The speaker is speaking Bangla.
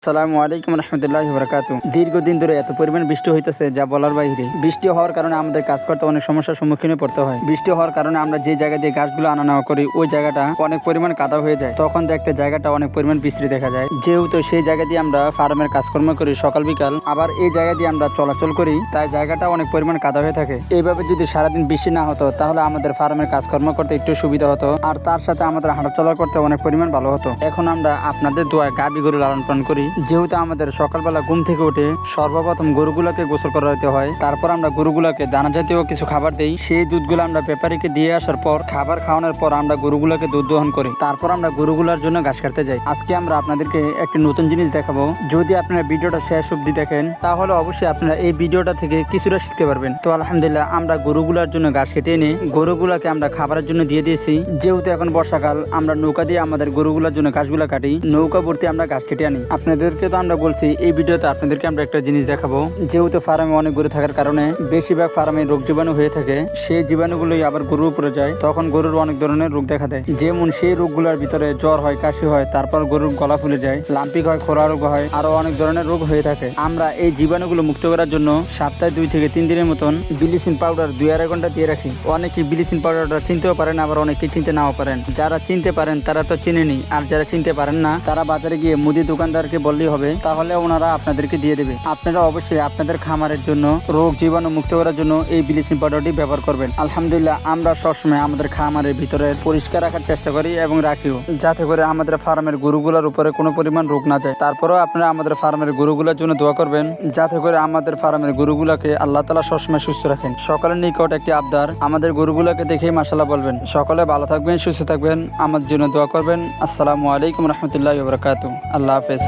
আসসালামু আলাইকুম রহমতুল্লাহি ওয়া বারাকাতুহু। দীর্ঘদিন ধরে এত পরিমাণ বৃষ্টি হইতেছে যা বলার বাইরে। বৃষ্টি হওয়ার কারণে আমাদের কাজ করতে অনেক সমস্যার সম্মুখীন পড়তে হয়। বৃষ্টি হওয়ার কারণে আমরা যে জায়গা দিয়ে গাছগুলো আনা নেওয়া করি ওই জায়গাটা অনেক পরিমাণ কাদা হয়ে যায়। তখন দেখতে জায়গাটা অনেক পরিমাণ বিশ্রী দেখা যায়। যেহেতু সেই জায়গা দিয়ে আমরা ফার্মের কাজকর্ম করি সকাল বিকাল, আবার এই জায়গা দিয়ে আমরা চলাচল করি, তাই জায়গাটা অনেক পরিমাণ কাদা হয়ে থাকে। এইভাবে যদি সারাদিন বৃষ্টি না হতো তাহলে আমাদের ফার্মের কাজকর্ম করতে একটু সুবিধা হতো, আর তার সাথে আমাদের হাঁটাচলা করতে অনেক পরিমাণ ভালো হতো। এখন আমরা আপনাদের দোয়ায় গাভী গরু লালন পালন করি। যেহেতু আমাদের সকালবেলা ঘুম থেকে উঠে সর্বপ্রথম গরুগুলাকে গোসল করাতে হয়, তারপর আমরা গরুগুলাকে দানা জাতীয় কিছু খাবার দেই। সেই দুধগুলো আমরা ব্যাপারীকে দিয়ে আসার পর খাবার খাওয়ানোর পর আমরা গরুগুলাকে দুধ দহন করি। তারপর আমরা গরুগুলার জন্য ঘাস কাটতে যাই। আজকে আমরা আপনাদেরকে একটি নতুন জিনিস দেখাবো। যদি আপনারা ভিডিওটা শেষ অবধি দেখেন তাহলে অবশ্যই আপনারা এই ভিডিওটা থেকে কিছুটা শিখতে পারবেন। তো আলহামদুলিল্লাহ আমরা গরুগুলার জন্য ঘাস কেটে এনে গরুগুলাকে আমরা খাবারের জন্য দিয়ে দিয়েছি। যেহেতু এখন বর্ষাকাল, আমরা নৌকা দিয়ে আমাদের গরুগুলার জন্য ঘাসগুলা কাটি। নৌকা ভর্তি আমরা ঘাস কেটে আনি। আপনাদেরকে তো আমরা বলছি এই ভিডিওতে আপনাদেরকে আমরা একটা জিনিস দেখাবো। যেহেতু ফার্মে অনেক গরু থাকার কারণে বেশিরভাগ ফার্মে রোগ জীবাণু হয়ে থাকে। সেই জীবাণুগুলোই আবার গরুর উপরে যায়, তখন গরুর অনেক ধরনের রোগ দেখা দেয়। যেমন সেই রোগগুলোর ভিতরে জ্বর হয়, কাশি হয়, তারপর গরুর গলা ফুলে যায়, লাম্পিক হয়, খোরা রোগ হয়, আরো অনেক ধরনের রোগ হয়ে থাকে। আমরা এই জীবাণুগুলো মুক্ত করার জন্য সপ্তাহে 2 থেকে 3 দিনের মতন ব্লিচিং পাউডার 2-2.5 ঘন্টা দিয়ে রাখি। অনেকে ব্লিচিং পাউডারটা চিনতেও পারেন, আবার অনেকে চিনতে নাও পারেন। যারা চিনতে পারেন তারা তো চিনেনি, আর যারা চিনতে পারেন না তারা বাজারে গিয়ে মুদি দোকানদারকে বললেই হবে, তাহলে ওনারা আপনাদেরকে দিয়ে দেবে। আপনারা অবশ্যই আপনাদের খামারের জন্য রোগ জীবাণু মুক্ত করার জন্য এই ব্লিচিং পাউডারটি ব্যবহার করবেন। আলহামদুলিল্লাহ আমরা সবসময় আমাদের খামারের ভিতরে পরিষ্কার রাখার চেষ্টা করি এবং রাখিও, যাতে করে আমাদের ফার্মের গরুগুলোর উপরে কোনো পরিমাণ রোগ না যায়। তারপরেও আপনারা আমাদের ফার্মের গরুগুলোর জন্য দোয়া করবেন, যাতে করে আমাদের ফার্মের গরুগুলোকে আল্লাহ তাআলা সবসময় সুস্থ রাখেন। সকলের নিকট একটি আবদার, আমাদের গরুগুলোকে দেখেই মাশাআল্লাহ বলবেন। সকলে ভালো থাকবেন, সুস্থ থাকবেন, আমাদের জন্য দোয়া করবেন। আসসালামু আলাইকুম রহমতুল্লাহি ওয়া বারাকাতুহু। আল্লাহ হাফেজ।